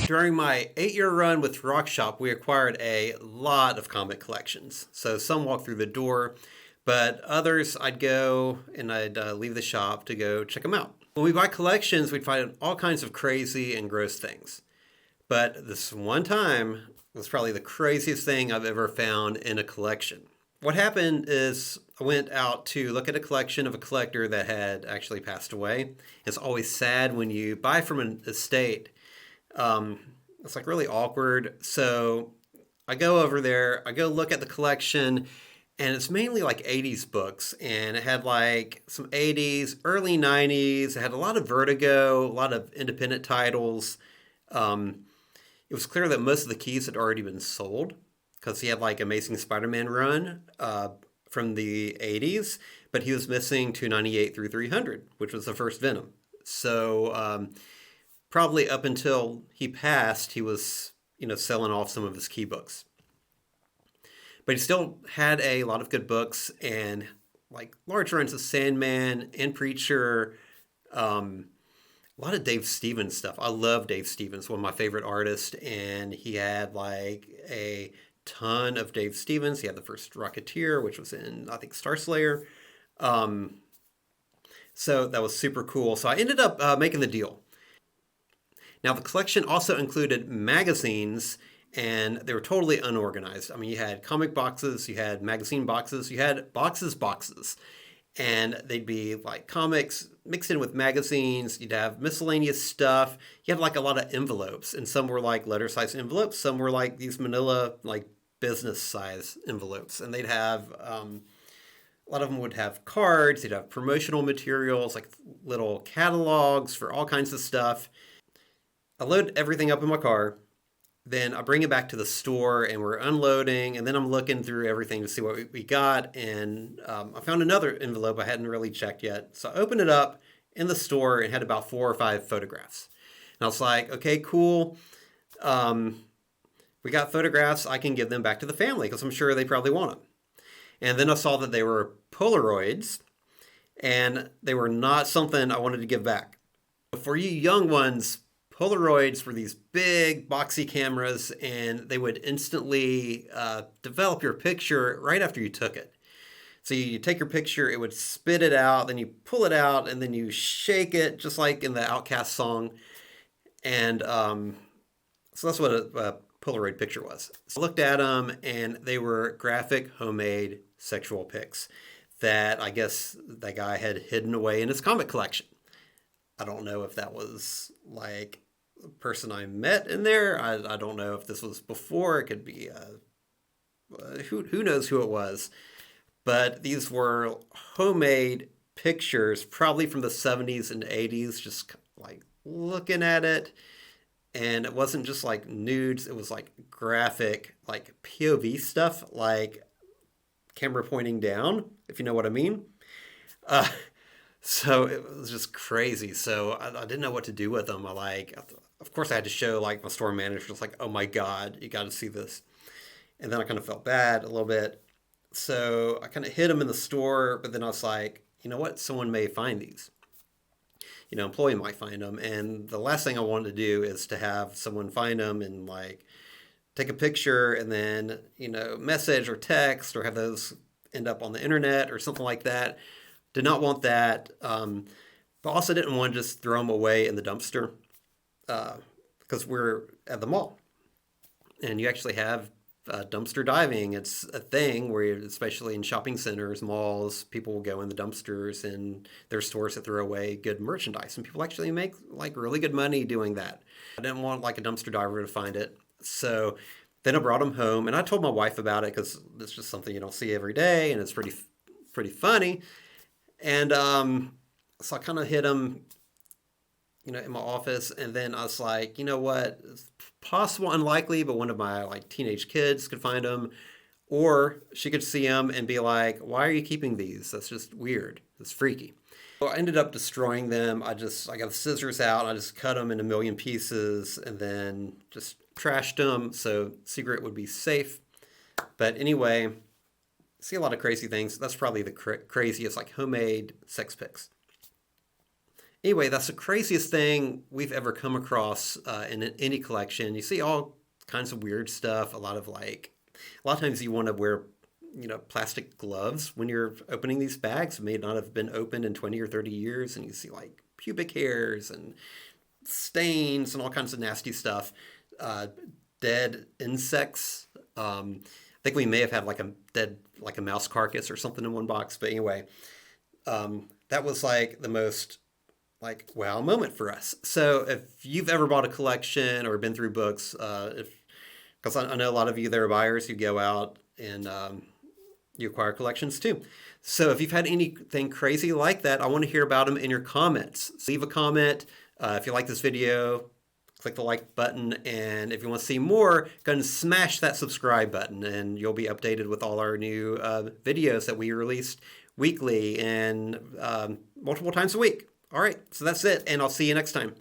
During my 8-year run with Rock Shop, we acquired a lot of comic collections. So some walked through the door, but others I'd go and I'd leave the shop to go check them out. When we buy collections, we'd find all kinds of crazy and gross things. But this one time was probably the craziest thing I've ever found in a collection. What happened is I went out to look at a collection of a collector that had actually passed away. It's always sad when you buy from an estate. It's like really awkward. So I go over there, I go look at the collection, and it's mainly like 80s books. And it had like some 80s, early 90s. It had a lot of Vertigo, a lot of independent titles. It was clear that most of the keys had already been sold because he had like Amazing Spider-Man run from the 80s, but he was missing 298 through 300, which was the first Venom. So probably up until he passed, he was, selling off some of his key books. But he still had a lot of good books and like large runs of Sandman and Preacher, a lot of Dave Stevens stuff. I love Dave Stevens, one of my favorite artists, and he had like a ton of Dave Stevens. He had the first Rocketeer, which was in, I think, Star Slayer. So that was super cool. So I ended up making the deal. Now, the collection also included magazines, and they were totally unorganized. I mean, you had comic boxes, you had magazine boxes, you had boxes. And they'd be like comics mixed in with magazines. You'd have miscellaneous stuff. You had like a lot of envelopes, and some were like letter-sized envelopes. Some were like these manila, like business-size envelopes. And they'd have, a lot of them would have cards. They'd have promotional materials, like little catalogs for all kinds of stuff. I load everything up in my car. Then I bring it back to the store and we're unloading, and then I'm looking through everything to see what we got. And I found another envelope I hadn't really checked yet. So I opened it up in the store and had about 4 or 5 photographs. And I was like, okay, cool. We got photographs. I can give them back to the family because I'm sure they probably want them. And then I saw that they were Polaroids, and they were not something I wanted to give back. For you young ones, Polaroids were these big boxy cameras, and they would instantly develop your picture right after you took it. So you take your picture, it would spit it out, then you pull it out, and then you shake it, just like in the Outcast song. And so that's what a Polaroid picture was. So I looked at them, and they were graphic, homemade sexual pics that I guess that guy had hidden away in his comic collection. I don't know if that was like the person I met in there. I don't know if this was before. It could be, who knows who it was. But these were homemade pictures, probably from the 70s and 80s, just like looking at it. And it wasn't just like nudes. It was like graphic, like POV stuff, like camera pointing down, if you know what I mean. So it was just crazy. So I didn't know what to do with them. Of course I had to show like my store manager. Was like, oh my God, you got to see this. And then I kind of felt bad a little bit. So I kind of hid them in the store, but then I was like, you know what? Someone may find these. Employee might find them. And the last thing I wanted to do is to have someone find them and like take a picture and then, message or text or have those end up on the internet or something like that. Did not want that, but also didn't want to just throw them away in the dumpster because we're at the mall. And you actually have dumpster diving. It's a thing where, especially in shopping centers, malls, people will go in the dumpsters and there's stores that throw away good merchandise. And people actually make like really good money doing that. I didn't want like a dumpster diver to find it. So then I brought them home and I told my wife about it because it's just something you don't see every day and it's pretty funny. And so I kind of hid them, in my office. And then I was like, you know what? It's possible, unlikely, but one of my like teenage kids could find them. Or she could see them and be like, why are you keeping these? That's just weird. It's freaky. So I ended up destroying them. I got the scissors out. And I just cut them in a million pieces and then just trashed them so secret would be safe. But anyway, see a lot of crazy things. That's probably the craziest, like homemade sex pics. Anyway, that's the craziest thing we've ever come across in any collection. You see all kinds of weird stuff. A lot of times you want to wear, plastic gloves when you're opening these bags. It may not have been opened in 20 or 30 years, and you see like pubic hairs and stains and all kinds of nasty stuff. Uh, Dead insects. I think we may have had like a mouse carcass or something in one box. But anyway, that was like the most like wow moment for us. So if you've ever bought a collection or been through books, if because I know a lot of you that are buyers, you go out and you acquire collections too. So if you've had anything crazy like that, I want to hear about them in your comments. So leave a comment. If you like this video, click the like button. And if you want to see more, go ahead and smash that subscribe button, and you'll be updated with all our new videos that we release weekly and multiple times a week. All right, so that's it, and I'll see you next time.